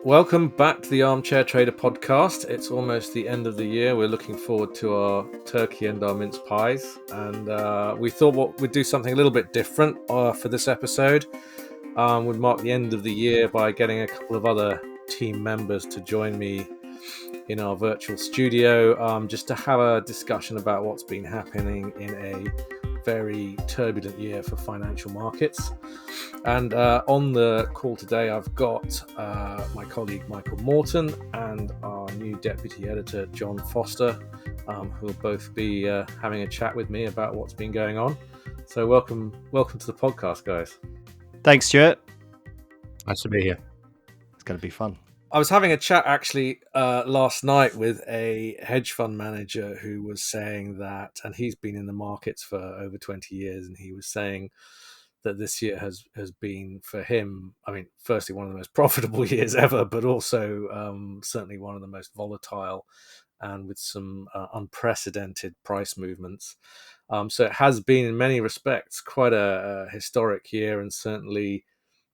Welcome back to the Armchair Trader podcast. It's almost the end of the year. We're looking forward to our turkey and our mince pies. And we thought we'd do something a little bit different for this episode. We'd mark the end of the year by getting a couple of other team members to join me in our virtual studio just to have a discussion about what's been happening in a very turbulent year for financial markets. And on the call today, I've got my colleague Michael Morton and our new deputy editor John Foster, who will both be having a chat with me about what's been going on. So welcome to the podcast, guys. Thanks, Stuart. Nice to be here. It's going to be fun. I was having a chat actually last night with a hedge fund manager who was saying that, and he's been in the markets for over 20 years, and he was saying that this year has been for him, I mean, firstly, one of the most profitable years ever, but also certainly one of the most volatile and with some unprecedented price movements. So it has been, in many respects, quite a historic year, and certainly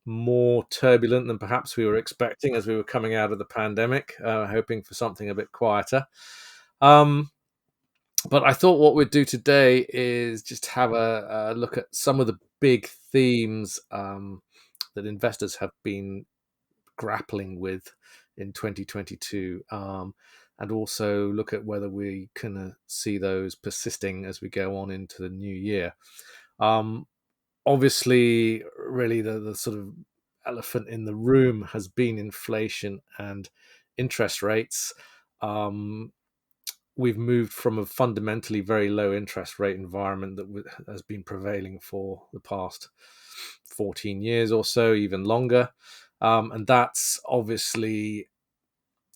more turbulent than perhaps we were expecting as we were coming out of the pandemic, hoping for something a bit quieter. But I thought what we'd do today is just have a look at some of the big themes that investors have been grappling with in 2022, and also look at whether we can see those persisting as we go on into the new year. Obviously, really the sort of elephant in the room has been inflation and interest rates. We've moved from a fundamentally very low interest rate environment that has been prevailing for the past 14 years or so, even longer. And that's obviously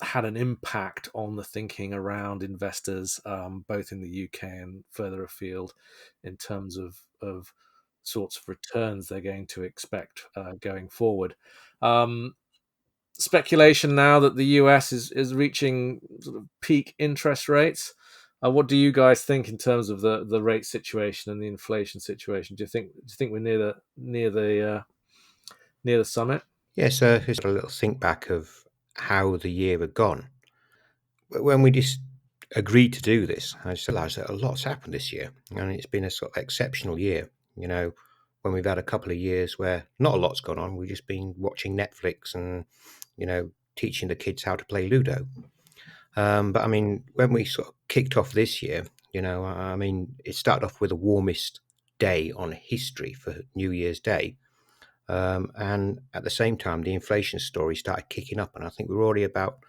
had an impact on the thinking around investors, both in the UK and further afield, in terms of sorts of returns they're going to expect going forward. Speculation now that the US is reaching sort of peak interest rates. What do you guys think in terms of the rate situation and the inflation situation? Do you think we're near the summit? Yeah, so here's a little think back of how the year had gone. When we just agreed to do this, I just realised that a lot's happened this year, and it's been a sort of exceptional year. You know, when we've had a couple of years where not a lot's gone on, we've just been watching Netflix and, teaching the kids how to play Ludo. But I mean, when we sort of kicked off this year, it started off with the warmest day on history for New Year's Day. And at the same time, the inflation story started kicking up, and I think we're already about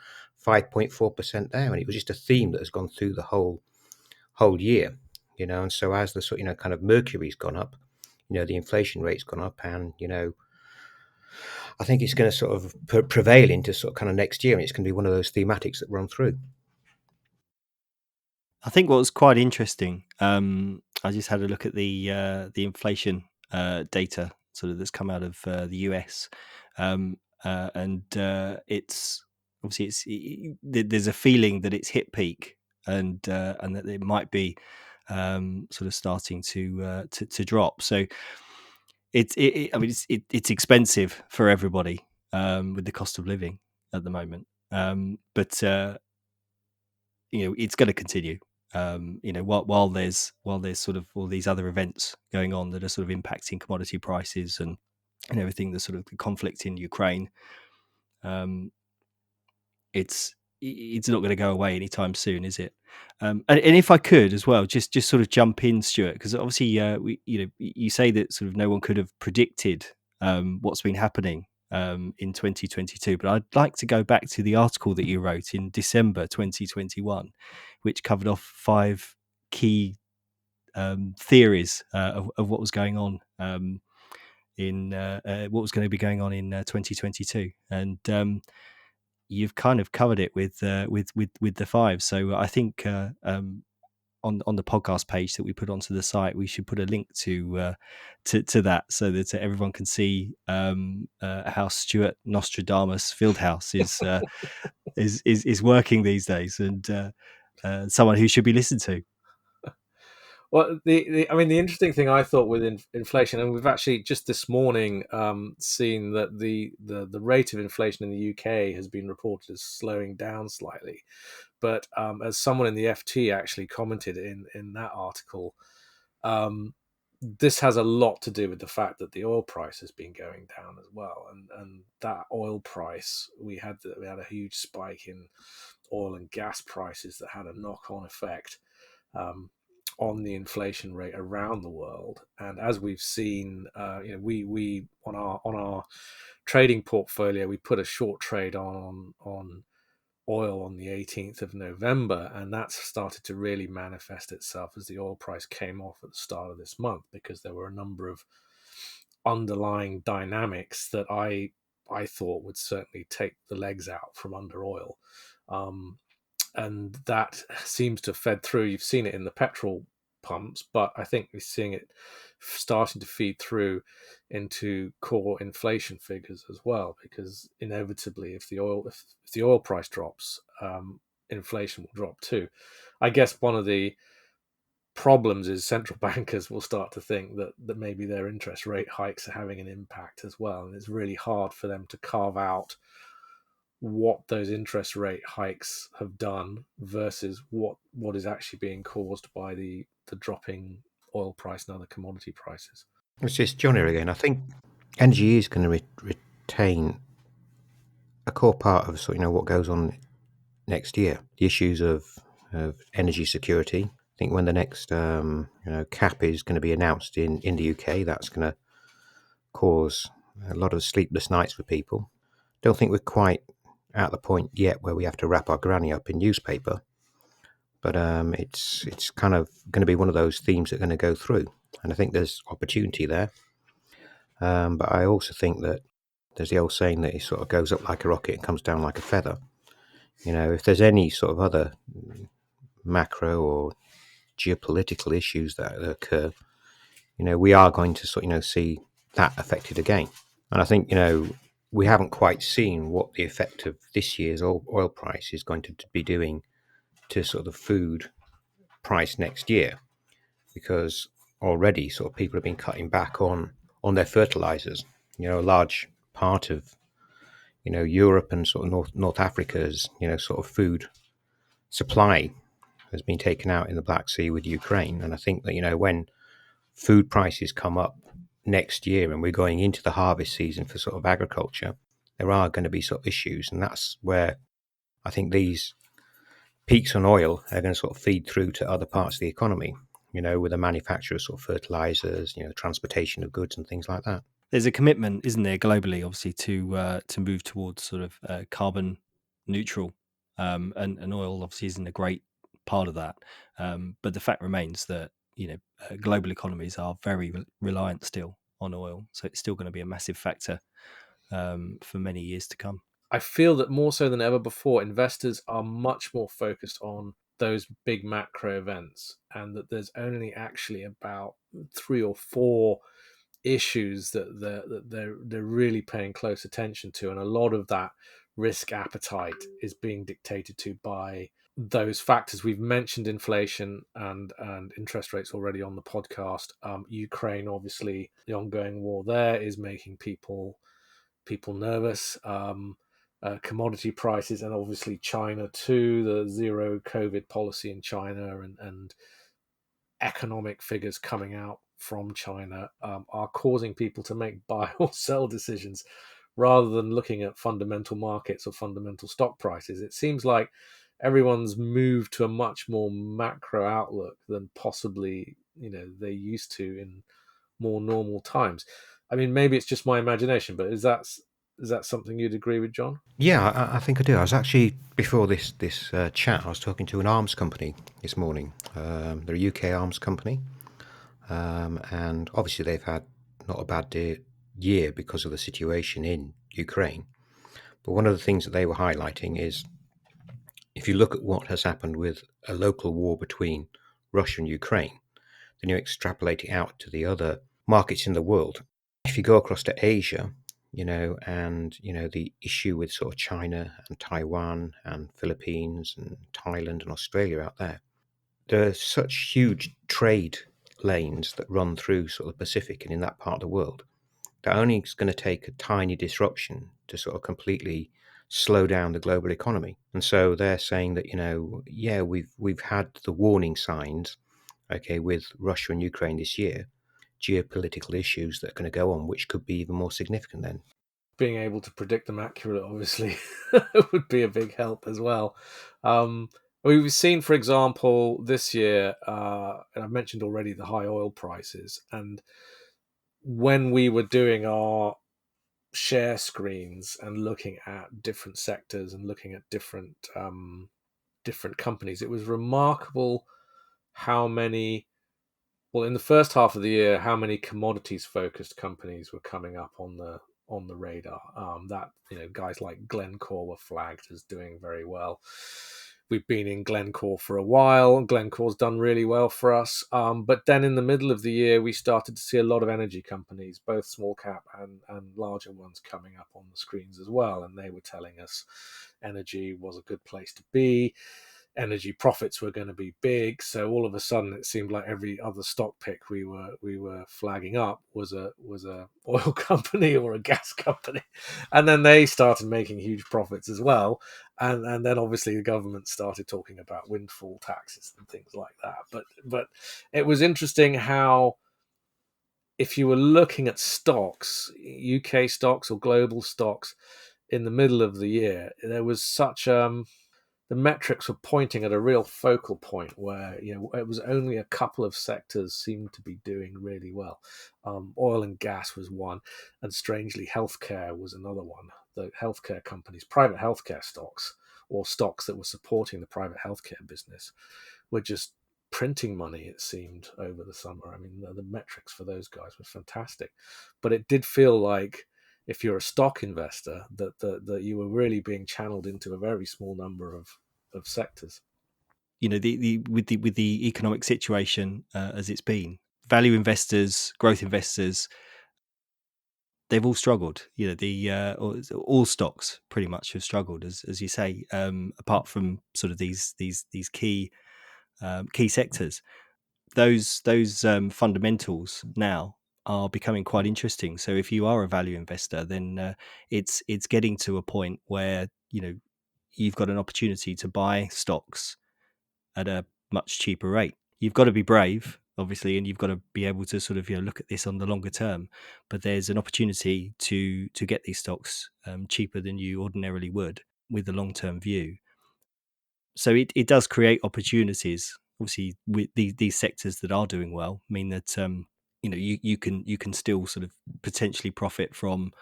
5.4% there. And it was just a theme that has gone through the whole year, And so as the sort kind of mercury's gone up, the inflation rate's gone up, and I think it's going to sort of prevail into sort of kind of next year, and it's going to be one of those thematics that run through. I think what was quite interesting, I just had a look at the inflation data sort of that's come out of the US, and it's obviously there's a feeling that it's hit peak, and that it might be sort of starting to drop. So it's expensive for everybody with the cost of living at the moment, but it's going to continue. While there's sort of all these other events going on that are sort of impacting commodity prices and everything, the sort of the conflict in Ukraine, it's not going to go away anytime soon, is it? And if I could as well, just sort of jump in, Stuart, because obviously, you say that sort of no one could have predicted what's been happening in 2022, but I'd like to go back to the article that you wrote in December 2021, which covered off 5 key theories of what was going on in what was going to be going on in 2022, and you've kind of covered it with the 5. So I think on the podcast page that we put onto the site, we should put a link to that so that everyone can see how Stuart Nostradamus Fieldhouse is working these days, and someone who should be listened to. Well, I mean, the interesting thing I thought with inflation, and we've actually just this morning seen that the rate of inflation in the UK has been reported as slowing down slightly. But as someone in the FT actually commented in that article, um, this has a lot to do with the fact that the oil price has been going down as well, and that oil price, we had a huge spike in oil and gas prices that had a knock-on effect um, on the inflation rate around the world. And as we've seen, we on our trading portfolio, we put a short trade on oil on the 18th of November, and that's started to really manifest itself as the oil price came off at the start of this month, because there were a number of underlying dynamics that I thought would certainly take the legs out from under oil. And that seems to have fed through. You've seen it in the petrol pumps, but I think we're seeing it starting to feed through into core inflation figures as well, because inevitably, if the oil price drops, inflation will drop too. I guess one of the problems is central bankers will start to think that maybe their interest rate hikes are having an impact as well, and it's really hard for them to carve out what those interest rate hikes have done versus what is actually being caused by the dropping oil price and other commodity prices. It's just John here again. I think energy is going to retain a core part of what goes on next year. The issues of energy security. I think when the next cap is going to be announced in the UK, that's going to cause a lot of sleepless nights for people. Don't think we're quite at the point yet where we have to wrap our granny up in newspaper, but it's kind of going to be one of those themes that are going to go through, and I think there's opportunity there. But I also think that there's the old saying that it sort of goes up like a rocket and comes down like a feather. If there's any sort of other macro or geopolitical issues that occur, we are going to see that affected again. And I think, we haven't quite seen what the effect of this year's oil price is going to be doing to sort of the food price next year, because already sort of people have been cutting back on their fertilizers. A large part of, Europe and sort of North Africa's, sort of food supply has been taken out in the Black Sea with Ukraine. And I think that, when food prices come up next year and we're going into the harvest season for sort of agriculture, there are going to be sort of issues. And that's where I think these peaks on oil are going to sort of feed through to other parts of the economy, with the manufacture of sort of fertilizers, transportation of goods and things like that. There's a commitment, isn't there, globally, obviously, to move towards sort of carbon neutral, and oil obviously isn't a great part of that. But the fact remains that global economies are very reliant still on oil, so it's still going to be a massive factor for many years to come. I feel that more so than ever before, investors are much more focused on those big macro events, and that there's only actually about 3 or 4 issues that they're really paying close attention to, and a lot of that risk appetite is being dictated to by those factors we've mentioned: inflation and interest rates already on the podcast. Ukraine, obviously, the ongoing war there is making people nervous. Commodity prices, and obviously China too, the zero COVID policy in China, and economic figures coming out from China are causing people to make buy or sell decisions rather than looking at fundamental markets or fundamental stock prices. It seems like everyone's moved to a much more macro outlook than possibly they used to in more normal times. I mean, maybe it's just my imagination, but is that something you'd agree with, John? Yeah, I think I do. I was actually, before this chat, I was talking to an arms company this morning. They're a UK arms company, and obviously they've had not a bad year because of the situation in Ukraine. But one of the things that they were highlighting is, if you look at what has happened with a local war between Russia and Ukraine, then you extrapolate it out to the other markets in the world. If you go across to Asia, and the issue with sort of China and Taiwan and Philippines and Thailand and Australia out there, there are such huge trade lanes that run through sort of the Pacific and in that part of the world that only it's going to take a tiny disruption to sort of completely slow down the global economy. And so they're saying that, yeah, we've had the warning signs, okay, with Russia and Ukraine this year, geopolitical issues that are going to go on, which could be even more significant then. Being able to predict them accurately, obviously, would be a big help as well. We've seen, for example, this year, and I've mentioned already the high oil prices. And when we were doing our share screens and looking at different sectors and looking at different companies, it was remarkable how many. Well, in the first half of the year, how many commodities-focused companies were coming up on the radar? That guys like Glencore were flagged as doing very well. We've been in Glencore for a while. Glencore's done really well for us. But then in the middle of the year, we started to see a lot of energy companies, both small cap and larger ones, coming up on the screens as well. And they were telling us energy was a good place to be. Energy profits were going to be big, so all of a sudden it seemed like every other stock pick we were flagging up was a oil company or a gas company, and then they started making huge profits as well, and then obviously the government started talking about windfall taxes and things like that. But it was interesting how, if you were looking at stocks, UK stocks or global stocks, in the middle of the year, there was such the metrics were pointing at a real focal point where it was only a couple of sectors seemed to be doing really well. Oil and gas was one, and strangely, healthcare was another one. The healthcare companies, private healthcare stocks, or stocks that were supporting the private healthcare business, were just printing money, it seemed, over the summer. I mean, the metrics for those guys were fantastic, but it did feel like, if you're a stock investor, that you were really being channeled into a very small number of sectors. With the economic situation as it's been, value investors, growth investors, they've all struggled. All stocks pretty much have struggled, as you say, apart from sort of these key sectors. Those fundamentals now are becoming quite interesting. So if you are a value investor, then it's getting to a point where you've got an opportunity to buy stocks at a much cheaper rate. You've got to be brave, obviously, and you've got to be able to sort of look at this on the longer term. But there's an opportunity to get these stocks cheaper than you ordinarily would with the long term view. So it does create opportunities. Obviously, with these sectors that are doing well, mean that you can still sort of potentially profit from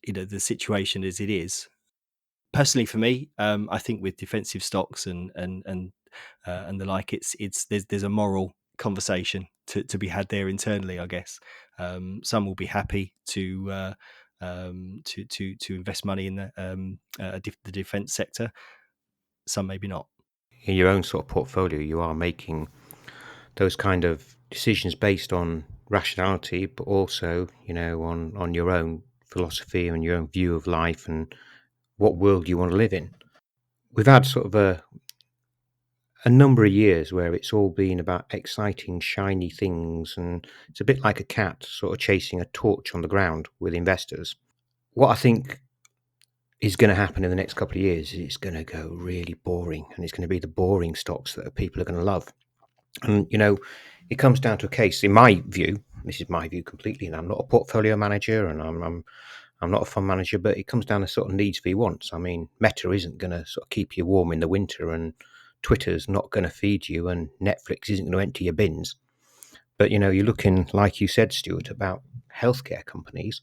the situation as it is. Personally, for me, I think with defensive stocks and the like, there's a moral conversation to be had there internally, I guess. Some will be happy to invest money in the defense sector. Some maybe not. In your own sort of portfolio, you are making those kind of decisions based on rationality, but also, on your own philosophy and your own view of life and what world you want to live in. We've had sort of a number of years where it's all been about exciting, shiny things, and it's a bit like a cat sort of chasing a torch on the ground with investors. What I think is going to happen in the next couple of years is it's going to go really boring, and it's going to be the boring stocks that people are going to love. And, it comes down to a case, in my view, this is my view completely, and I'm not a portfolio manager and I'm not a fund manager, but it comes down to sort of needs v wants. I mean, Meta isn't going to sort of keep you warm in the winter, and Twitter's not going to feed you, and Netflix isn't going to empty your bins. But, you're looking, like you said, Stuart, about healthcare companies.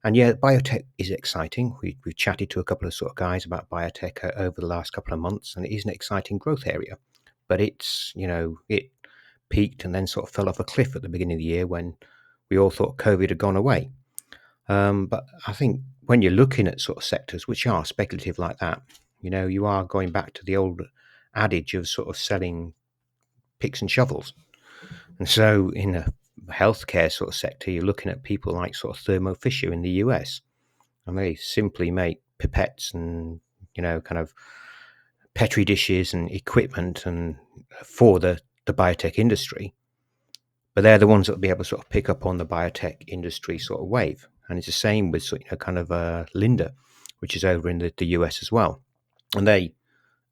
And yeah, biotech is exciting. We've chatted to a couple of sort of guys about biotech over the last couple of months, and it is an exciting growth area. But it's, it peaked and then sort of fell off a cliff at the beginning of the year when we all thought COVID had gone away. But I think when you're looking at sort of sectors which are speculative like that, you are going back to the old adage of sort of selling picks and shovels. And so in a healthcare sort of sector, you're looking at people like sort of Thermo Fisher in the US, and they simply make pipettes and, kind of Petri dishes and equipment and for the the biotech industry, but they're the ones that will be able to sort of pick up on the biotech industry sort of wave. And it's the same with kind of Linda, which is over in the US as well. And they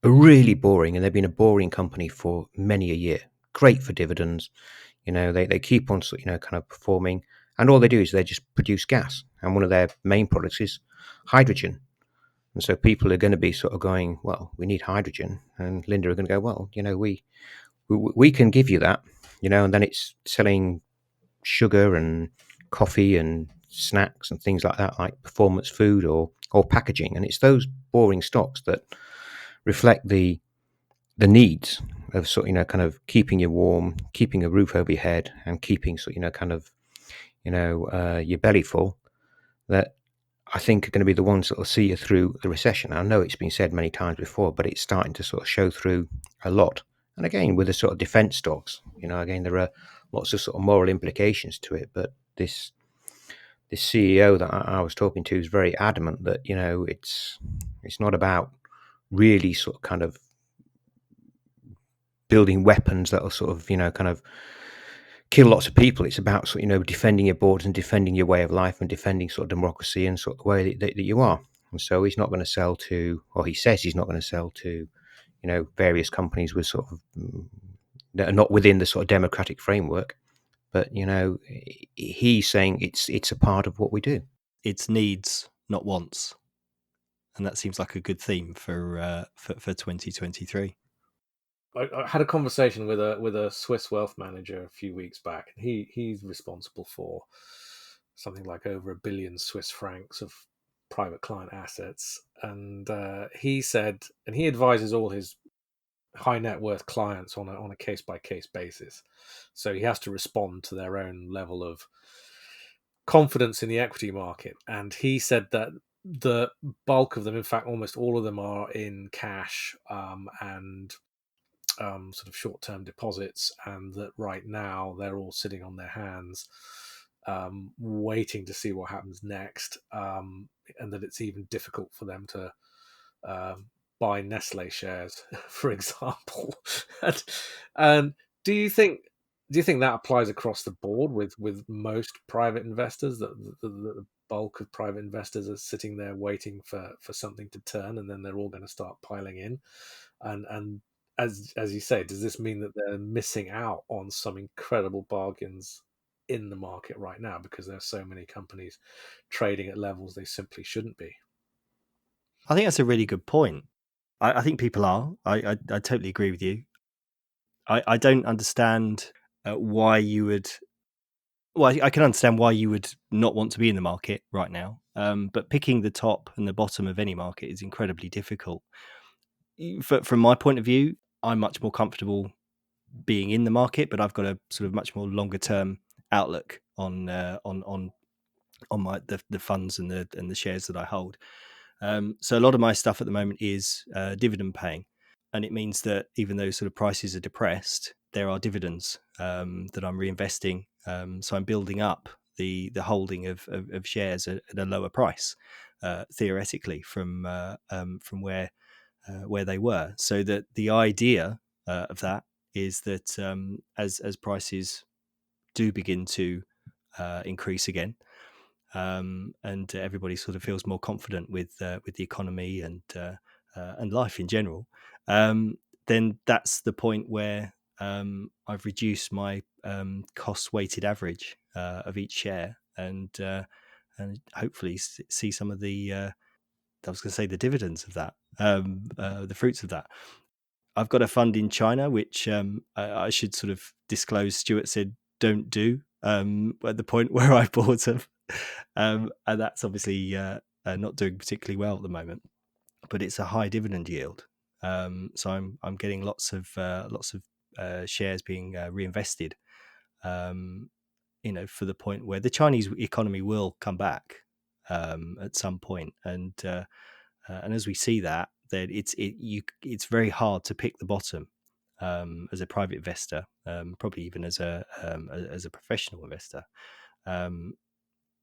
are really boring, and they've been a boring company for many a year. Great for dividends. They keep on kind of performing, and all they do is they just produce gas. And one of their main products is hydrogen. And so people are going to be sort of going, well, we need hydrogen. And Linda are going to go, well, we can give you that, and then it's selling sugar and coffee and snacks and things like that, like performance food or packaging. And it's those boring stocks that reflect the needs of kind of keeping you warm, keeping a roof over your head, and keeping kind of your belly full, that I think are going to be the ones that will see you through the recession. I know it's been said many times before, but it's starting to sort of show through a lot. And again, with the sort of defense stocks, again, there are lots of sort of moral implications to it. But this CEO that I was talking to is very adamant that, it's not about really sort of kind of building weapons that will sort of, kind of kill lots of people. It's about sort of, defending your borders and defending your way of life and defending sort of democracy and sort of the way that you are. And so he's not going to sell to, or he says he's not going to sell to, various companies with sort of that are not within the sort of democratic framework. But he's saying it's a part of what we do. It's needs, not wants, and that seems like a good theme for 2023. I had a conversation with a Swiss wealth manager a few weeks back, and he's responsible for something like over 1 billion Swiss francs of private client assets. And he said, and he advises all his high net worth clients on a case by case basis. So he has to respond to their own level of confidence in the equity market. And he said that the bulk of them, in fact, almost all of them, are in cash and sort of short-term deposits, and that right now they're all sitting on their hands, waiting to see what happens next, and that it's even difficult for them to buy Nestle shares, for example. and do you think that applies across the board with most private investors, that the bulk of private investors are sitting there waiting for something to turn, and then they're all going to start piling in? And as you say, does this mean that they're missing out on some incredible bargains in the market right now because there's so many companies trading at levels they simply shouldn't be? I think that's a really good point. I think people are. I totally agree with you. I don't understand why you would. Well, I can understand why you would not want to be in the market right now. But picking the top and the bottom of any market is incredibly difficult. From my point of view, I'm much more comfortable being in the market, but I've got a sort of much more longer term outlook on my the funds and the shares that I hold. So a lot of my stuff at the moment is dividend paying, and it means that even though sort of prices are depressed, there are dividends that I'm reinvesting. So I'm building up the holding of shares at a lower price, theoretically from where they were. So that the idea of that is that as prices do begin to increase again, and everybody sort of feels more confident with the economy and life in general, then that's the point where I've reduced my cost weighted average of each share, and hopefully see some of the I was going to say the dividends of that, the fruits of that. I've got a fund in China, which I should sort of disclose. Stuart said don't do at the point where I bought them, and that's obviously not doing particularly well at the moment. But it's a high dividend yield, so I'm getting lots of shares being reinvested. For the point where the Chinese economy will come back at some point, and as we see that, then it's very hard to pick the bottom as a private investor, probably even as a professional investor.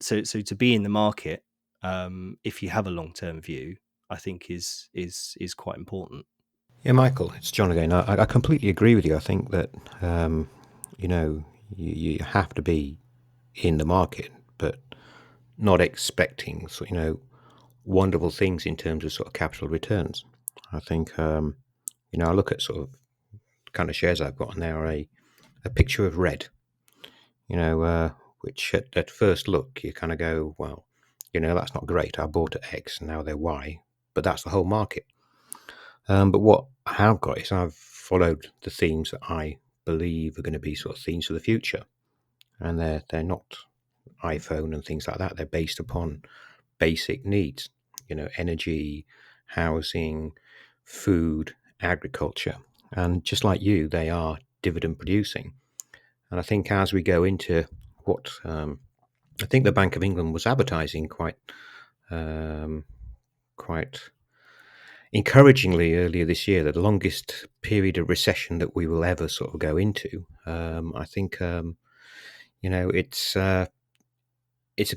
So to be in the market, if you have a long term view, I think is quite important. Yeah, Michael, it's John again. I completely agree with you. I think that you know you have to be in the market, but not expecting wonderful things in terms of sort of capital returns. I think I look at sort of kind of shares I've got, and they are a picture of red. Which at first look you kind of go, well, that's not great. I bought at X and now they're Y, but that's the whole market. But what I have got is I've followed the themes that I believe are going to be sort of themes for the future, and they're not iPhone and things like that. They're based upon basic needs, energy, housing, food, agriculture, and just like you, they are dividend producing. And I think as we go into what I think the Bank of England was advertising quite encouragingly earlier this year, that the longest period of recession that we will ever sort of go into. I think it's a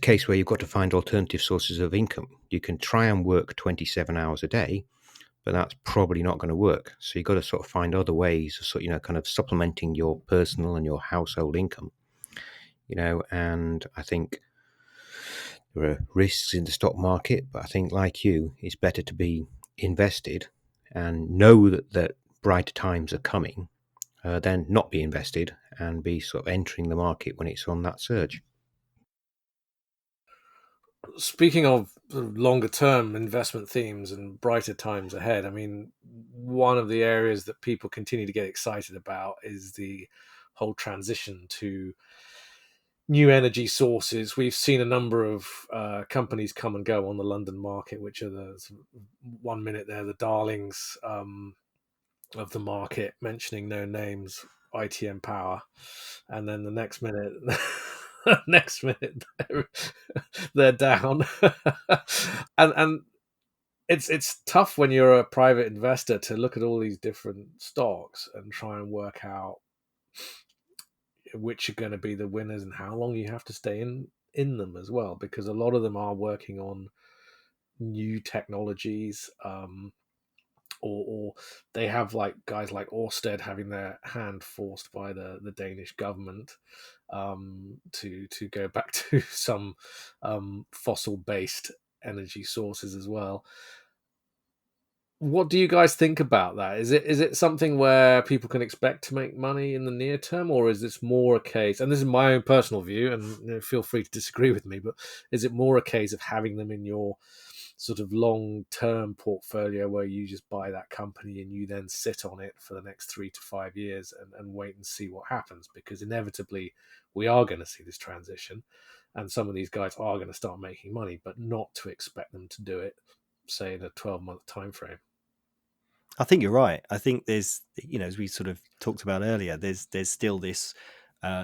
case where you've got to find alternative sources of income. You can try and work 27 hours a day, but that's probably not going to work. So you've got to sort of find other ways of kind of supplementing your personal and your household income. And I think there are risks in the stock market, but I think, like you, it's better to be invested and know that brighter times are coming, than not be invested and be sort of entering the market when it's on that surge. Speaking of longer term investment themes and brighter times ahead, I mean, one of the areas that people continue to get excited about is the whole transition to new energy sources. We've seen a number of companies come and go on the London market, which are the 1 minute they're the darlings of the market, mentioning no names, ITM Power, and then the next minute, next minute they're down, and it's tough when you're a private investor to look at all these different stocks and try and work out which are going to be the winners and how long you have to stay in them as well, because a lot of them are working on new technologies, or they have like guys like Orsted having their hand forced by the Danish government to go back to some fossil based energy sources as well. What do you guys think about that? Is it something where people can expect to make money in the near term, or is this more a case? And this is my own personal view, and feel free to disagree with me. But is it more a case of having them in your sort of long-term portfolio where you just buy that company and you then sit on it for the next 3 to 5 years and wait and see what happens? Because inevitably we are going to see this transition, and some of these guys are going to start making money, but not to expect them to do it, say, in a 12-month time frame. I think you're right. I think there's, as we sort of talked about earlier, there's still this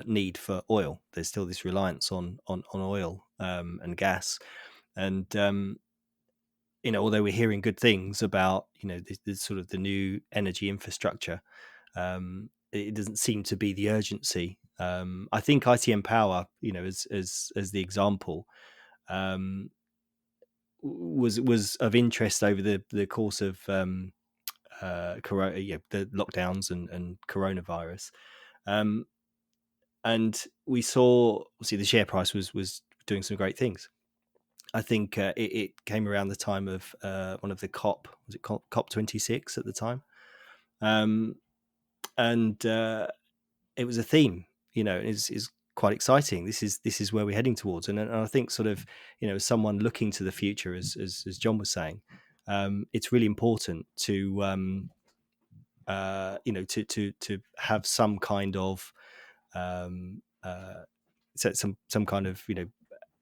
need for oil. There's still this reliance on oil and gas, and although we're hearing good things about this sort of the new energy infrastructure, it doesn't seem to be the urgency. I think ITM Power, as the example, was of interest over the course of the lockdowns and coronavirus, and we saw obviously the share price was doing some great things. I think it came around the time of one of the COP26 at the time, and it was a theme. Is quite exciting. This is where we're heading towards, and I think sort of as someone looking to the future, as John was saying, it's really important to to have some kind of some kind of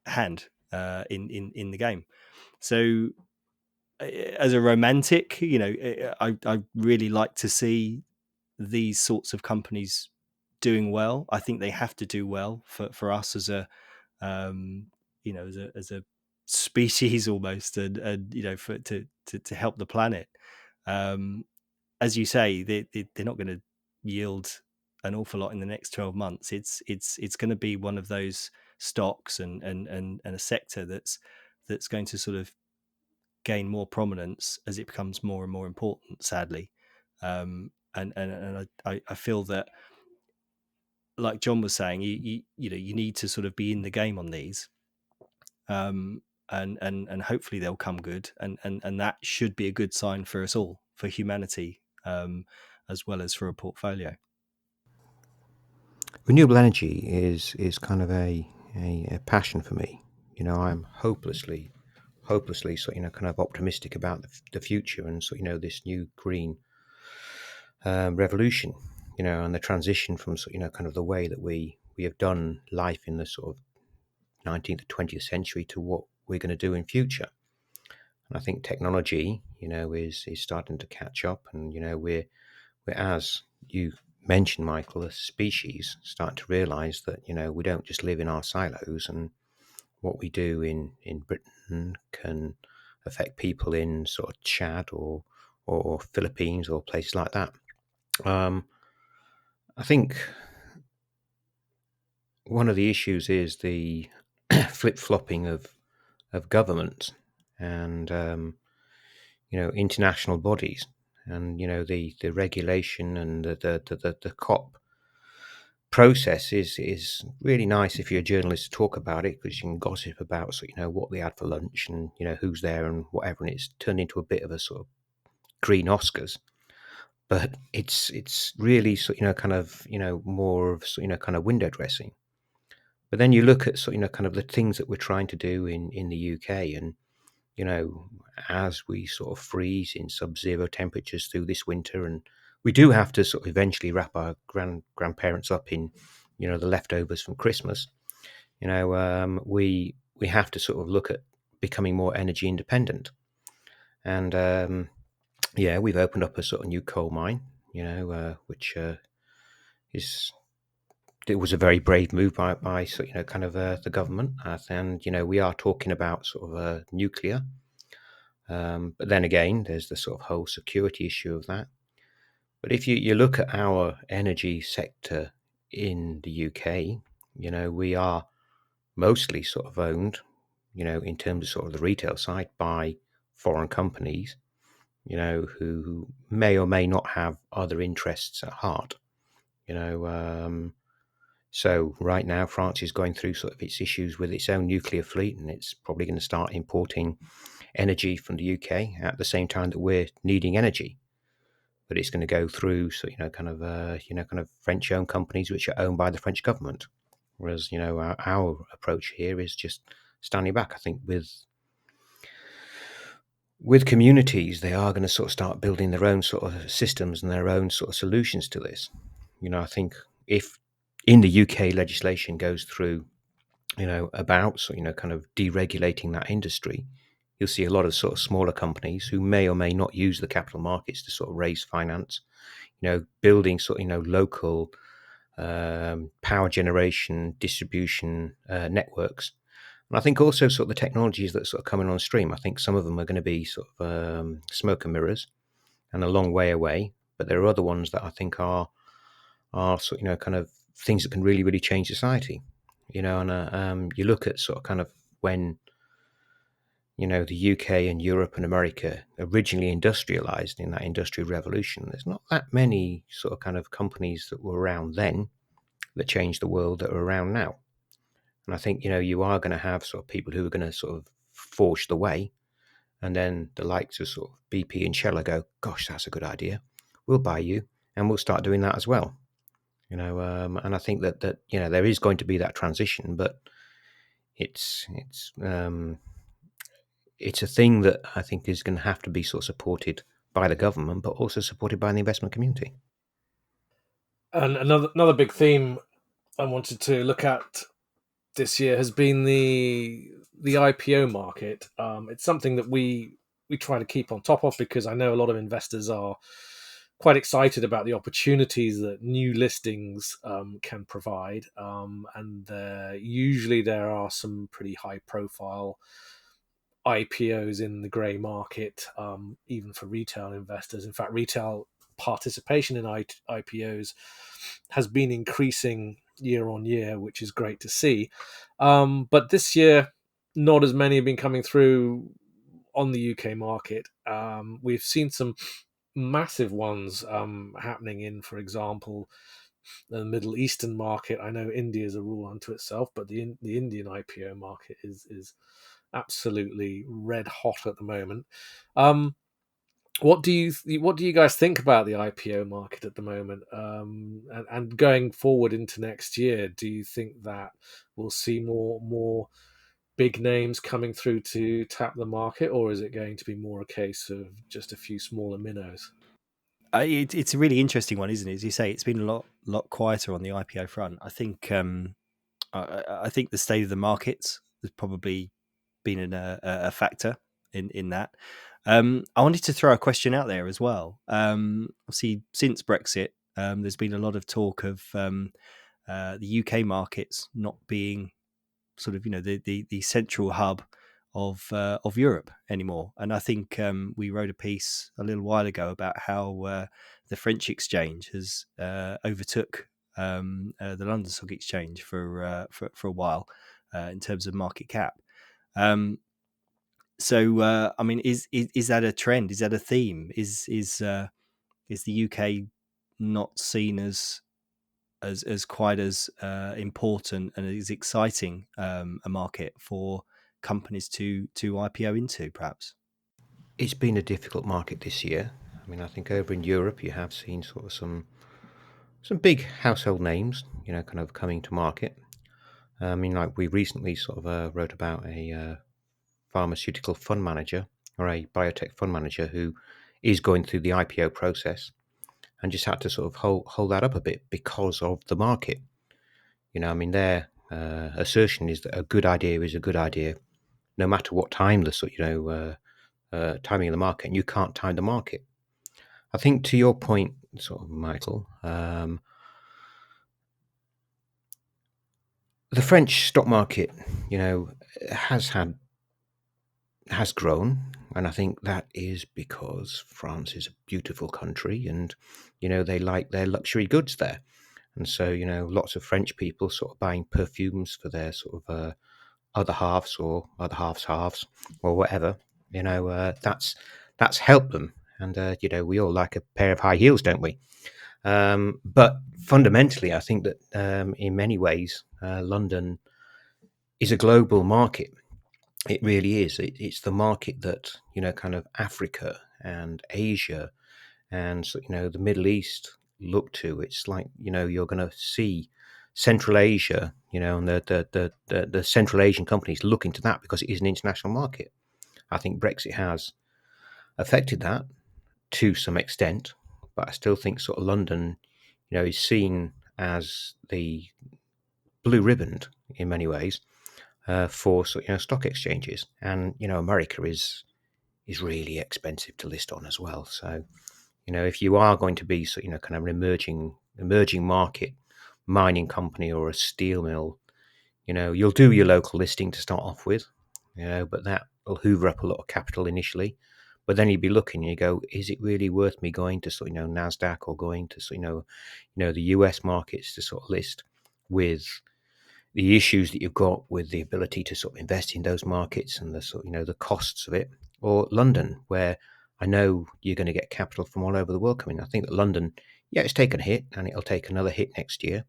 hand in the game. So as a romantic, I really like to see these sorts of companies doing well. I think they have to do well for us as a as a species almost, and for to help the planet. As you say, they're not going to yield an awful lot in the next 12 months. It's going to be one of those stocks and a sector that's going to sort of gain more prominence as it becomes more and more important, sadly. And I feel that, like John was saying, you need to sort of be in the game on these, and hopefully they'll come good, and that should be a good sign for us all, for humanity, as well as for a portfolio. Renewable energy is kind of a passion for me. I'm hopelessly so kind of optimistic about the future, and so this new green revolution, and the transition from kind of the way that we have done life in the sort of 19th to 20th century to what we're going to do in future. And I think technology, is starting to catch up, and we're as you mentioned, Michael, as species starting to realise that we don't just live in our silos, and what we do in Britain can affect people in sort of Chad or Philippines or places like that. I think one of the issues is the flip-flopping of government and international bodies, and the regulation and the COP process is really nice if you're a journalist to talk about it, because you can gossip about what they had for lunch and who's there and whatever, and it's turned into a bit of a sort of green Oscars. But it's really kind of more of kind of window dressing. But then you look at kind of the things that we're trying to do in the UK, and as we sort of freeze in sub-zero temperatures through this winter, and we do have to sort of eventually wrap our grandparents up in the leftovers from Christmas. We have to sort of look at becoming more energy independent, and we've opened up a sort of new coal mine, which it was a very brave move by kind of the government, and we are talking about sort of nuclear. But then again, there's the sort of whole security issue of that. But if you look at our energy sector in the UK, we are mostly sort of owned, in terms of sort of the retail side, by foreign companies, who may or may not have other interests at heart. So right now, France is going through sort of its issues with its own nuclear fleet, and it's probably going to start importing energy from the UK at the same time that we're needing energy. But it's going to go through kind of French-owned companies which are owned by the French government. Whereas our approach here is just standing back. I think with communities, they are going to sort of start building their own sort of systems and their own sort of solutions to this. I think if in the UK legislation goes through, about kind of deregulating that industry, you'll see a lot of sort of smaller companies who may or may not use the capital markets to sort of raise finance, building sort of local power generation distribution networks. And I think also sort of the technologies that sort of coming on stream, I think some of them are going to be sort of smoke and mirrors and a long way away, but there are other ones that I think are sort of kind of things that can really, really change society. And you look at sort of kind of when the UK and Europe and America originally industrialized in that industrial revolution, there's not that many sort of kind of companies that were around then that changed the world that are around now. And I think you are going to have sort of people who are going to sort of forge the way, and then the likes of sort of BP and Shell go, gosh, that's a good idea, we'll buy you, and we'll start doing that as well. And I think that there is going to be that transition, but it's a thing that I think is going to have to be sort of supported by the government, but also supported by the investment community. And another big theme I wanted to look at this year has been the IPO market. It's something that we try to keep on top of, because I know a lot of investors are quite excited about the opportunities that new listings can provide, and usually there are some pretty high profile IPOs in the grey market, even for retail investors. In fact, retail participation in IPOs has been increasing year on year, which is great to see. But this year, not as many have been coming through on the UK market. We've seen some massive ones happening in, for example, the Middle Eastern market. I know India is a rule unto itself, but the Indian IPO market is absolutely red hot at the moment. What do you guys think about the IPO market at the moment, and going forward into next year? Do you think that we'll see more big names coming through to tap the market, or is it going to be more a case of just a few smaller minnows? It's a really interesting one, isn't it? As you say, it's been a lot quieter on the IPO front. I think I think the state of the markets has probably been a factor in that. I wanted to throw a question out there as well. Obviously, since Brexit, there's been a lot of talk of the UK markets not being sort of the central hub of Europe anymore. And I think we wrote a piece a little while ago about how the French exchange has overtook the London Stock Exchange for a while in terms of market cap. So I mean, is that a trend? Is that a theme? Is the UK not seen as quite as important and as exciting a market for companies to IPO into, perhaps? It's been a difficult market this year. I mean, I think over in Europe you have seen sort of some big household names, kind of coming to market. I mean, like we recently sort of wrote about a pharmaceutical fund manager or a biotech fund manager who is going through the IPO process and just had to sort of hold that up a bit because of the market. I mean, their assertion is that a good idea is a good idea, no matter what time the timing of the market, and you can't time the market. I think to your point, sort of, Michael, the French stock market, has grown, and I think that is because France is a beautiful country, and they like their luxury goods there, and so lots of French people sort of buying perfumes for their sort of other halves or other halves or whatever. That's helped them, and we all like a pair of high heels, don't we? But fundamentally, I think that in many ways, London is a global market. It really is. It's the market that kind of Africa and Asia and the Middle East look to. It's like you're going to see Central Asia, and the Central Asian companies looking to that because it is an international market. I think Brexit has affected that to some extent, but I still think sort of London, is seen as the blue ribbon in many ways for stock exchanges, and America is really expensive to list on as well. So if you are going to be kind of an emerging market mining company or a steel mill, you'll do your local listing to start off with, but that will hoover up a lot of capital initially. But then you'd be looking and you go, is it really worth me going to NASDAQ or going to the US markets to sort of list with the issues that you've got with the ability to sort of invest in those markets and the sort the costs of it, or London, where I know you're going to get capital from all over the world coming. I think that London, it's taken a hit and it'll take another hit next year.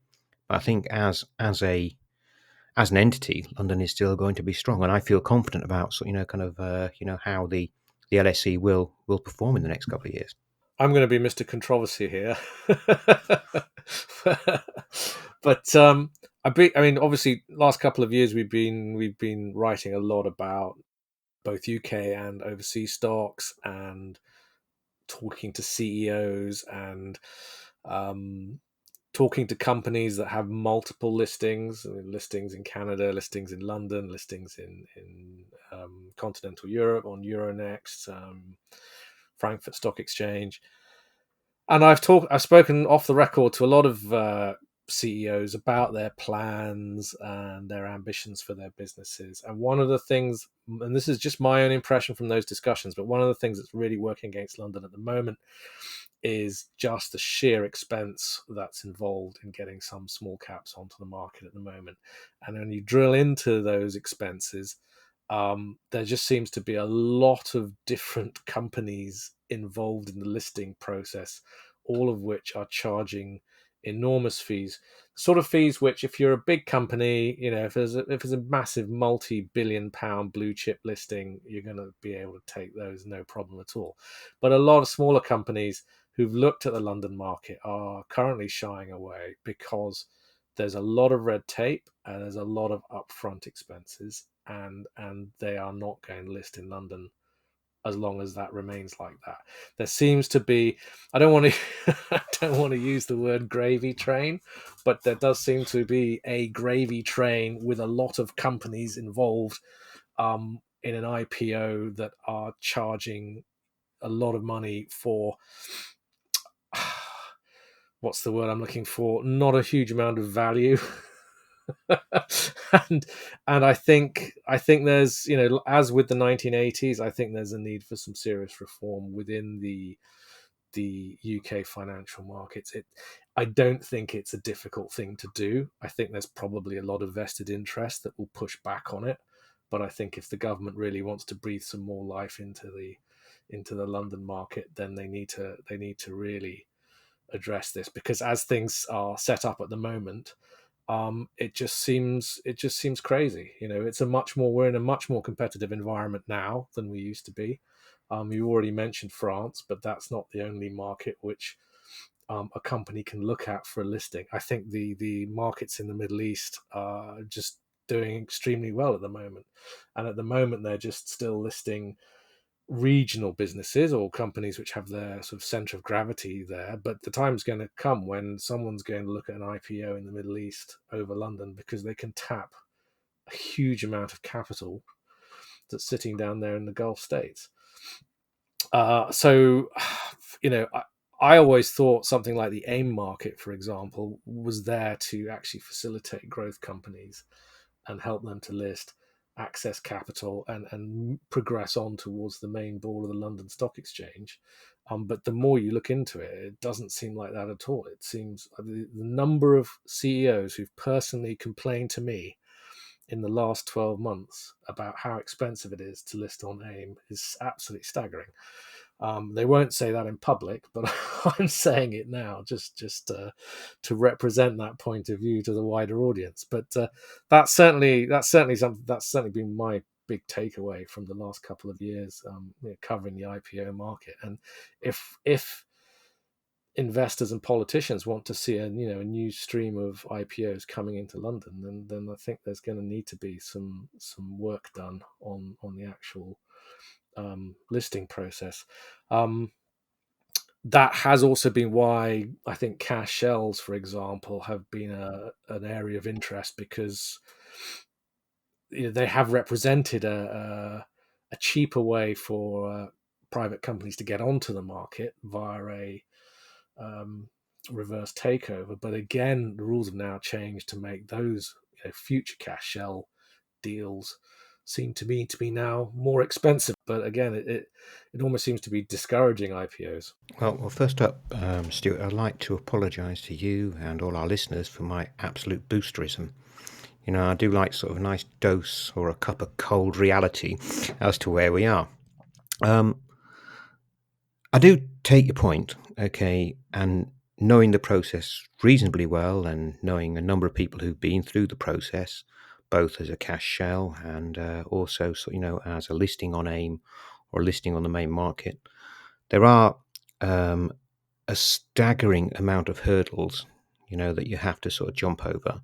But I think as an entity, London is still going to be strong, and I feel confident about how the LSE will perform in the next couple of years. I'm going to be Mr. Controversy here, but I mean, obviously, last couple of years we've been writing a lot about both UK and overseas stocks and talking to CEOs and talking to companies that have multiple listings, listings in Canada, listings in London, listings in continental Europe on Euronext, Frankfurt Stock Exchange. And I've spoken off the record to a lot of CEOs about their plans and their ambitions for their businesses. And one of the things, and this is just my own impression from those discussions, but one of the things that's really working against London at the moment is just the sheer expense that's involved in getting some small caps onto the market at the moment. And when you drill into those expenses, there just seems to be a lot of different companies involved in the listing process, all of which are charging enormous fees, sort of fees which, if you're a big company, if there's a massive multi-billion-pound blue chip listing, you're going to be able to take those no problem at all. But a lot of smaller companies who've looked at the London market are currently shying away because there's a lot of red tape and there's a lot of upfront expenses, and they are not going to list in London as long as that remains like that. There seems to be, I don't want to I don't want to use the word gravy train, but there does seem to be a gravy train with a lot of companies involved in an IPO that are charging a lot of money for what's the word I'm looking for? Not a huge amount of value. and I think there's, as with the 1980s, I think there's a need for some serious reform within the UK financial markets. I don't think it's a difficult thing to do. I think there's probably a lot of vested interest that will push back on it, but I think if the government really wants to breathe some more life into the London market, then they need to really address this, because as things are set up at the moment, it just seems crazy. We're in a much more competitive environment now than we used to be. You already mentioned France, but that's not the only market which a company can look at for a listing. I think the markets in the Middle East are just doing extremely well at the moment, and at the moment they're just still listing regional businesses or companies which have their sort of center of gravity there. But the time's going to come when someone's going to look at an IPO in the Middle East over London, because they can tap a huge amount of capital that's sitting down there in the Gulf states. So, I always thought something like the AIM market, for example, was there to actually facilitate growth companies and help them to list, access capital, and progress on towards the main board of the London Stock Exchange. But the more you look into it, it doesn't seem like that at all. It seems the number of CEOs who've personally complained to me in the last 12 months about how expensive it is to list on AIM is absolutely staggering. They won't say that in public, but I'm saying it now just to represent that point of view to the wider audience. But that's certainly been my big takeaway from the last couple of years, covering the IPO market. And if investors and politicians want to see a new stream of IPOs coming into London, then I think there's going to need to be some work done on the actual listing process. That has also been why I think cash shells, for example, have been an area of interest, because they have represented a cheaper way for private companies to get onto the market via a reverse takeover. But again, the rules have now changed to make those future cash shell deals seem to me to be now more expensive. But again, it almost seems to be discouraging IPOs. Well, first up, Stuart, I'd like to apologise to you and all our listeners for my absolute boosterism. I do like sort of a nice dose or a cup of cold reality as to where we are. I do take your point, okay, and knowing the process reasonably well, and knowing a number of people who've been through the process, both as a cash shell and also, as a listing on AIM or listing on the main market, there are a staggering amount of hurdles, that you have to sort of jump over.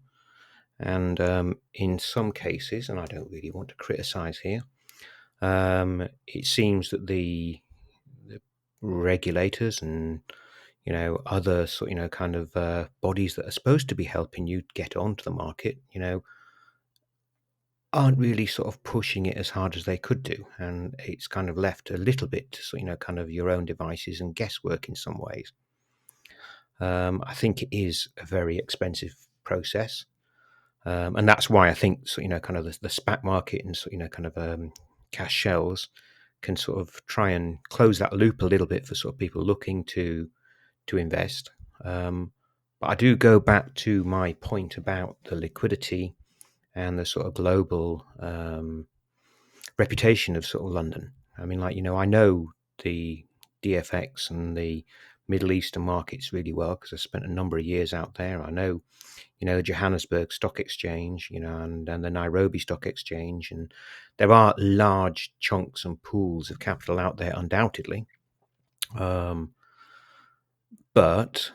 And in some cases, and I don't really want to criticize here, it seems that the regulators and other kind of bodies that are supposed to be helping you get onto the market, aren't really sort of pushing it as hard as they could do, and it's kind of left a little bit to kind of your own devices and guesswork in some ways. I think it is a very expensive process, and that's why I think kind of the SPAC market and kind of cash shells can sort of try and close that loop a little bit for sort of people looking to invest. But I do go back to my point about the liquidity and the sort of global reputation of sort of London. I mean, like, I know the DFX and the Middle Eastern markets really well because I spent a number of years out there. I know, the Johannesburg Stock Exchange, and the Nairobi Stock Exchange, and there are large chunks and pools of capital out there, undoubtedly. But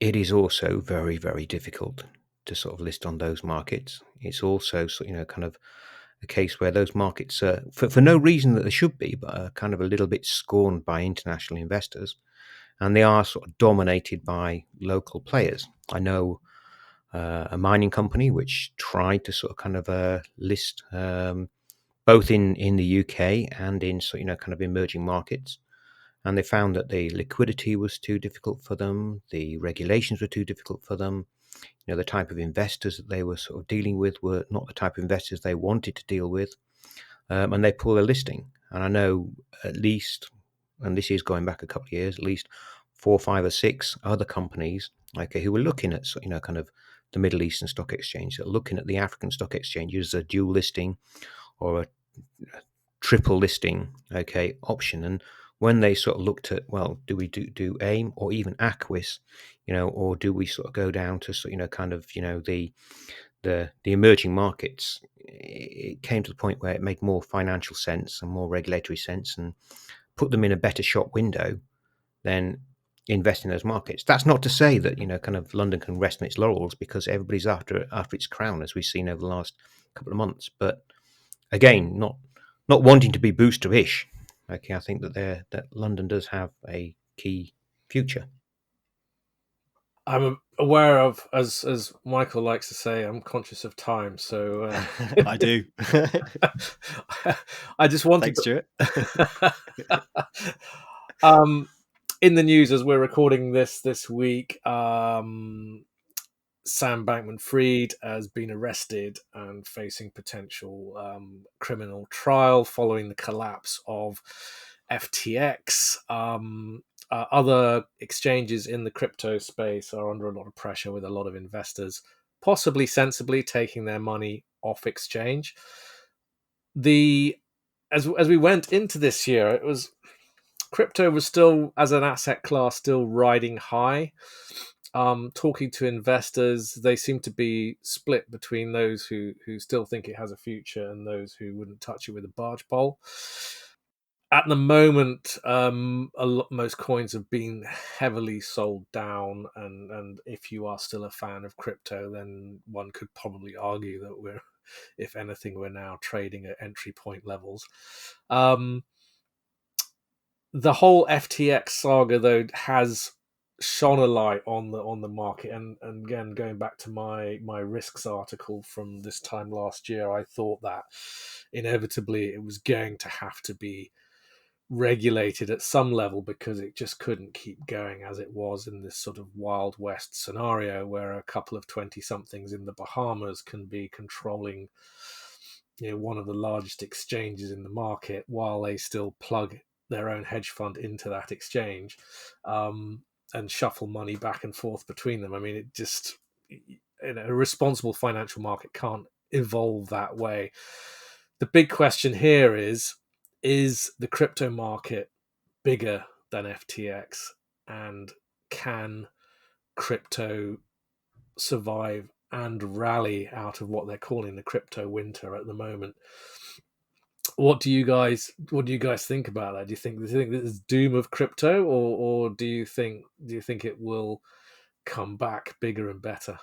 it is also very, very difficult to sort of list on those markets. It's also, kind of a case where those markets are, for no reason that they should be, but are kind of a little bit scorned by international investors. And they are sort of dominated by local players. I know a mining company which tried to sort of kind of list both in the UK and in kind of emerging markets, and they found that the liquidity was too difficult for them, the regulations were too difficult for them. The type of investors that they were sort of dealing with were not the type of investors they wanted to deal with, and they pulled a listing. And I know at least, and this is going back a couple of years, at least 4, 5, or 6 other companies, who were looking at kind of the Middle Eastern Stock Exchange, that are looking at the African Stock Exchange as a dual listing or a triple listing, option. And when they sort of looked at, well, do we do AIM or even Aquis, or do we sort of go down to kind of the emerging markets, it came to the point where it made more financial sense and more regulatory sense and put them in a better shop window than invest in those markets. That's not to say that kind of London can rest on its laurels, because everybody's after its crown, as we've seen over the last couple of months. But again, not wanting to be boosterish, I think that London does have a key future. I'm aware of, as Michael likes to say, I'm conscious of time, so I do. I just wanted Thanks, Stuart. In the news as we're recording this week, Sam Bankman-Fried has been arrested and facing potential criminal trial following the collapse of FTX. Other exchanges in the crypto space are under a lot of pressure, with a lot of investors possibly sensibly taking their money off exchange. As we went into this year, crypto was still, as an asset class, still riding high. Talking to investors, they seem to be split between those who still think it has a future and those who wouldn't touch it with a barge pole. At the moment, most coins have been heavily sold down, and if you are still a fan of crypto, then one could probably argue that if anything, we're now trading at entry point levels. The whole FTX saga, though, has shone a light on the market, and again, going back to my risks article from this time last year, I thought that inevitably it was going to have to be regulated at some level, because it just couldn't keep going as it was in this sort of Wild West scenario where a couple of 20-somethings in the Bahamas can be controlling one of the largest exchanges in the market, while they still plug their own hedge fund into that exchange and shuffle money back and forth between them. I mean, it just, a responsible financial market can't evolve that way. The big question here is the crypto market bigger than FTX, and can crypto survive and rally out of what they're calling the crypto winter at the moment? What do you guys think about that? Do you think this is doom of crypto, or do you think it will come back bigger and better?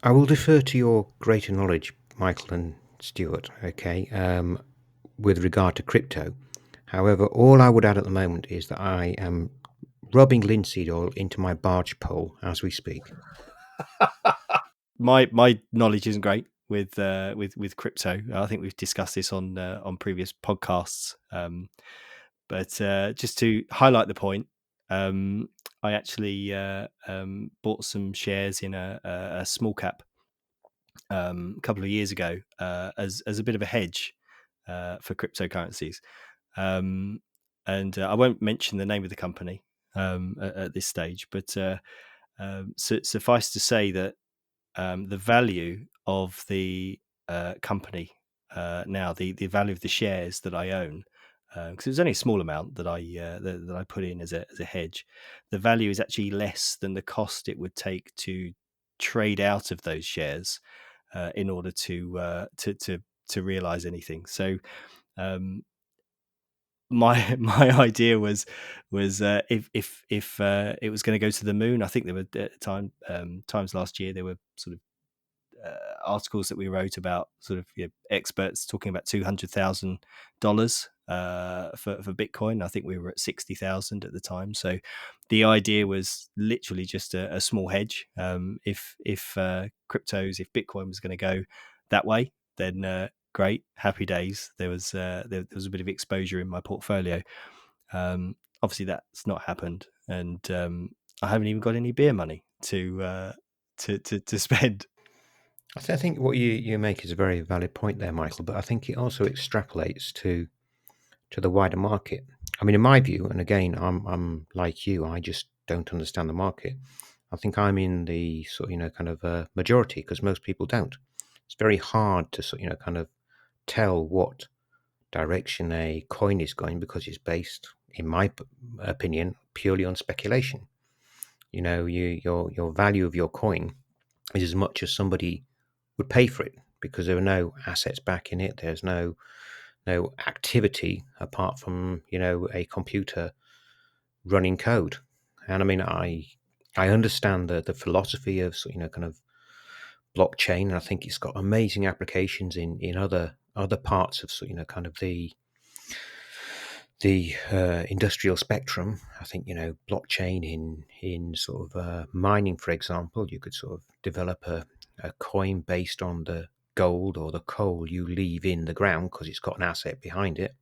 I will defer to your greater knowledge, Michael and Stuart, with regard to crypto. However, all I would add at the moment is that I am rubbing linseed oil into my barge pole as we speak. My knowledge isn't great with crypto. I think we've discussed this on previous podcasts. But just to highlight the point, I actually bought some shares in a small cap a couple of years ago as a bit of a hedge for cryptocurrencies. And I won't mention the name of the company at this stage, but suffice to say that the value of the company now, the value of the shares that I own, because it was only a small amount that I put in as a hedge. The value is actually less than the cost it would take to trade out of those shares in order to realize anything. So my idea was if it was going to go to the moon. I think there were at times last year there were sort of articles that we wrote about sort of experts talking about $200,000 for Bitcoin. I think we were at 60,000 at the time. So the idea was literally just a small hedge. If Bitcoin was going to go that way, then great, happy days. There was a bit of exposure in my portfolio. Obviously, that's not happened, and I haven't even got any beer money to spend. I think what you make is a very valid point there, Michael, but I think it also extrapolates to the wider market. I mean, in my view, and again, I'm like you, I just don't understand the market. I think I'm in the sort of, kind of majority, because most people don't. It's very hard to sort of, kind of tell what direction a coin is going, because it's based, in my opinion, purely on speculation. Your value of your coin is as much as somebody would pay for it, because there are no assets backing it. There's no activity apart from a computer running code. And I mean, I understand the philosophy of kind of blockchain, and I think it's got amazing applications in other parts of kind of the industrial spectrum. I think blockchain in sort of mining, for example, you could sort of develop a coin based on the gold or the coal you leave in the ground, because it's got an asset behind it.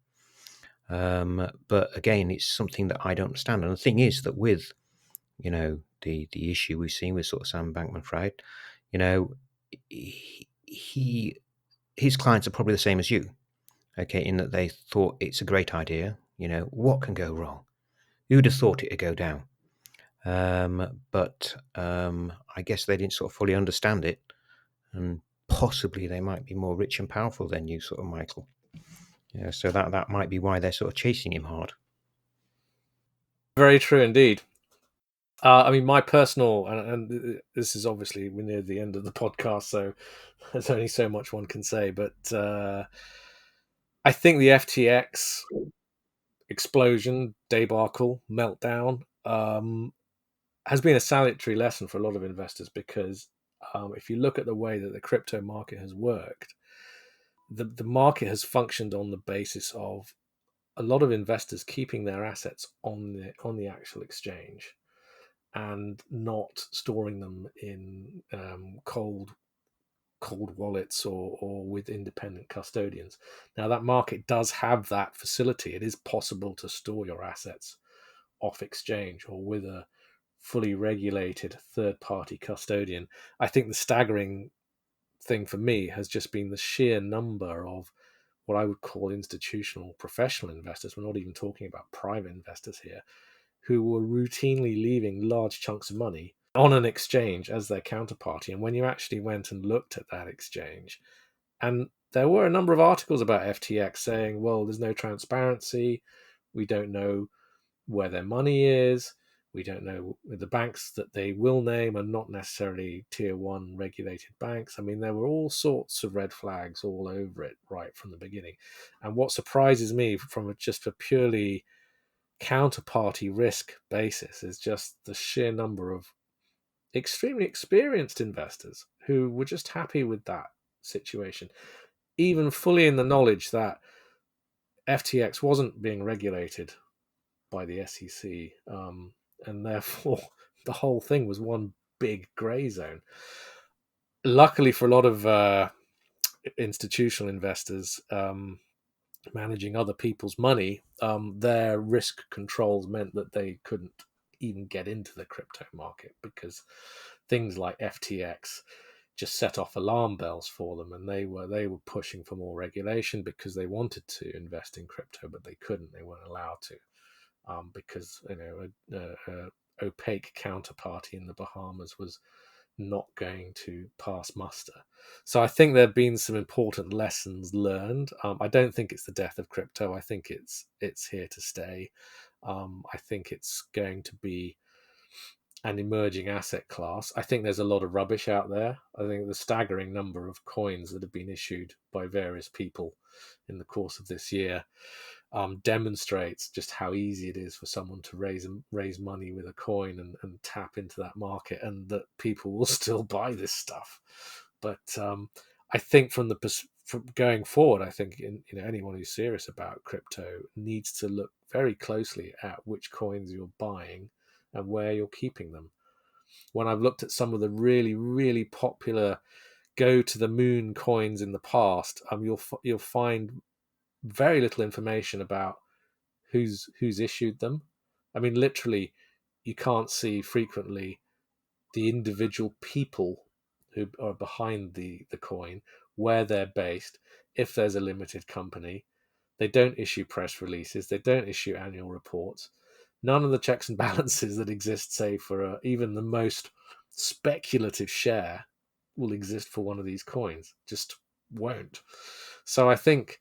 But again, it's something that I don't understand. And the thing is that with the issue we've seen with sort of Sam Bankman-Fried, his clients are probably the same as you, okay, in that they thought it's a great idea. What can go wrong? Who'd have thought it'd go down? But I guess they didn't sort of fully understand it, and possibly they might be more rich and powerful than you, sort of, Michael. So that might be why they're sort of chasing him hard. Very true indeed. I mean, my personal, and this is obviously, we're near the end of the podcast, so there's only so much one can say, but I think the FTX explosion, debacle, meltdown has been a salutary lesson for a lot of investors, because if you look at the way that the crypto market has worked, the market has functioned on the basis of a lot of investors keeping their assets on the actual exchange and not storing them in cold wallets or with independent custodians. Now, that market does have that facility. It is possible to store your assets off exchange or with a fully regulated third-party custodian. I think the staggering thing for me has just been the sheer number of what I would call institutional professional investors. We're not even talking about private investors here, who were routinely leaving large chunks of money on an exchange as their counterparty. And when you actually went and looked at that exchange, and there were a number of articles about FTX saying, well, there's no transparency, we don't know where their money is, we don't know, the banks that they will name are not necessarily tier one regulated banks. I mean, there were all sorts of red flags all over it right from the beginning. And what surprises me from just a purely counterparty risk basis is just the sheer number of extremely experienced investors who were just happy with that situation, even fully in the knowledge that FTX wasn't being regulated by the SEC, and therefore the whole thing was one big grey zone. Luckily for a lot of institutional investors, managing other people's money, their risk controls meant that they couldn't even get into the crypto market, because things like FTX just set off alarm bells for them, and they were pushing for more regulation because they wanted to invest in crypto, but they couldn't. They weren't allowed to, because a opaque counterparty in the Bahamas was not going to pass muster. So I think there have been some important lessons learned. I don't think it's the death of crypto. I think it's here to stay. I think it's going to be an emerging asset class. I think there's a lot of rubbish out there. I think the staggering number of coins that have been issued by various people in the course of this year demonstrates just how easy it is for someone to raise money with a coin and tap into that market, and that people will still buy this stuff. But I think from going forward, I think anyone who's serious about crypto needs to look very closely at which coins you're buying and where you're keeping them. When I've looked at some of the really, really popular go to the moon coins in the past, you'll find very little information about who's issued them. I mean, literally, you can't see frequently the individual people who are behind the coin, where they're based, if there's a limited company. They don't issue press releases. They don't issue annual reports. None of the checks and balances that exist, say, for even the most speculative share will exist for one of these coins. Just won't. So I think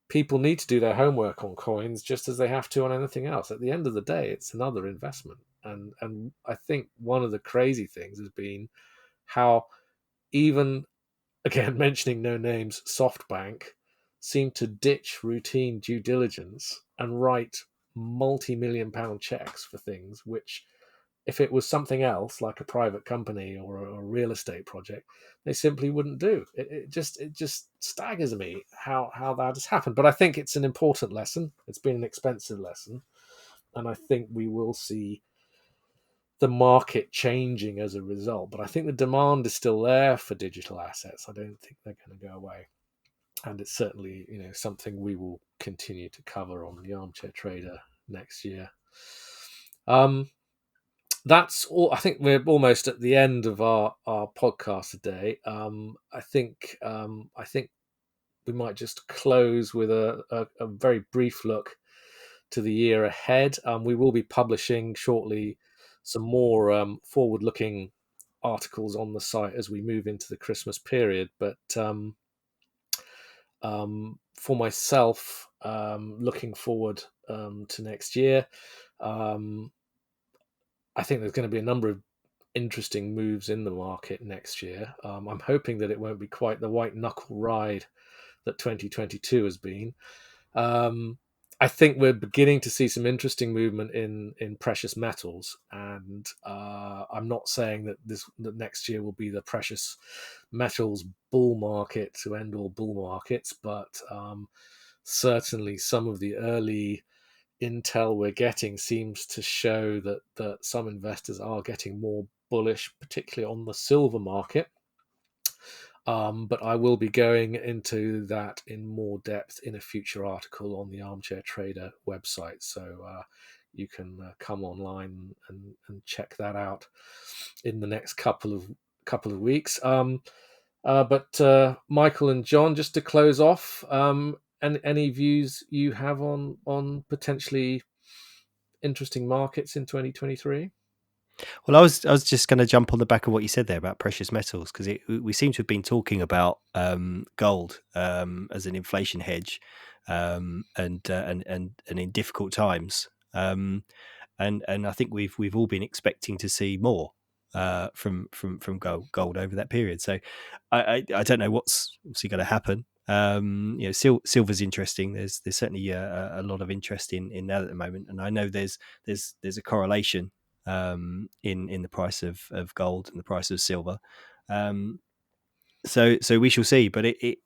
people need to do their homework on coins just as they have to on anything else. At the end of the day, it's another investment. And I think one of the crazy things has been how even, again, mentioning no names, SoftBank seem to ditch routine due diligence and write multi-million-pound checks for things which, if it was something else like a private company or a real estate project, they simply wouldn't do. It just staggers me how that has happened. But I think it's an important lesson. It's been an expensive lesson, and I think we will see the market changing as a result. But I think the demand is still there for digital assets. I don't think they're going to go away, and it's certainly something we will continue to cover on the Armchair Trader next year. That's all. I think we're almost at the end of our podcast today. I think we might just close with a very brief look to the year ahead. We will be publishing shortly some more forward-looking articles on the site as we move into the Christmas period. But for myself, looking forward to next year, I think there's going to be a number of interesting moves in the market next year. I'm hoping that it won't be quite the white knuckle ride that 2022 has been. I think we're beginning to see some interesting movement in precious metals, and I'm not saying that next year will be the precious metals bull market to end all bull markets, but certainly some of the early intel we're getting seems to show that some investors are getting more bullish, particularly on the silver market. But I will be going into that in more depth in a future article on the Armchair Trader website. So you can come online and check that out in the next couple of weeks. But Michael and John, just to close off, any views you have on potentially interesting markets in 2023? Well, I was just going to jump on the back of what you said there about precious metals, because we seem to have been talking about gold as an inflation hedge, and in difficult times, and I think we've all been expecting to see more from gold over that period. So I don't know what's obviously going to happen. Silver's interesting. There's certainly a lot of interest in that at the moment, and I know there's a correlation in the price of gold and the price of silver. So we shall see, but it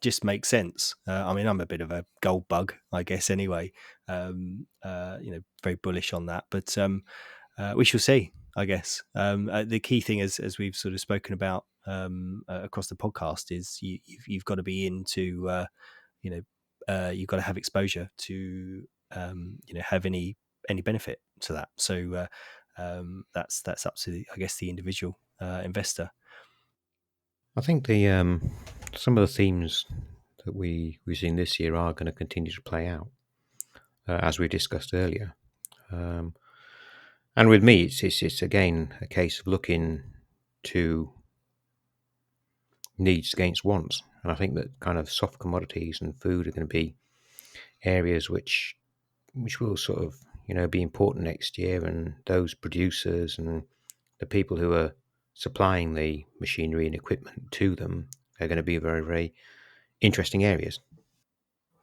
just makes sense. I mean, I'm a bit of a gold bug, I guess, anyway. Very bullish on that, but we shall see, I guess. The key thing, as we've sort of spoken about across the podcast, is you've got to be into, you've got to have exposure to, have any benefit to that. So that's up to I guess the individual investor. I think the some of the themes that we've seen this year are going to continue to play out, as we discussed earlier. And with me, it's again a case of looking to needs against wants. And I think that kind of soft commodities and food are going to be areas which will sort of, be important next year, and those producers and the people who are supplying the machinery and equipment to them are going to be very, very interesting areas.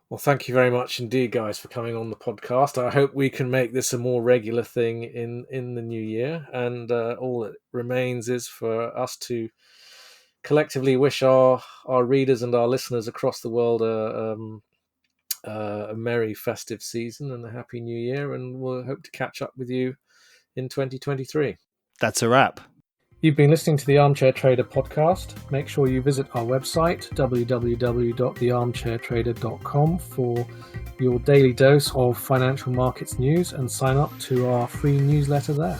Well, thank you very much indeed, guys, for coming on the podcast. I hope we can make this a more regular thing in the new year. And all that remains is for us to collectively wish our readers and our listeners across the world a merry festive season and a happy new year. And we'll hope to catch up with you in 2023. That's a wrap. You've been listening to the Armchair Trader podcast. Make sure you visit our website, www.thearmchairtrader.com, for your daily dose of financial markets news and sign up to our free newsletter there.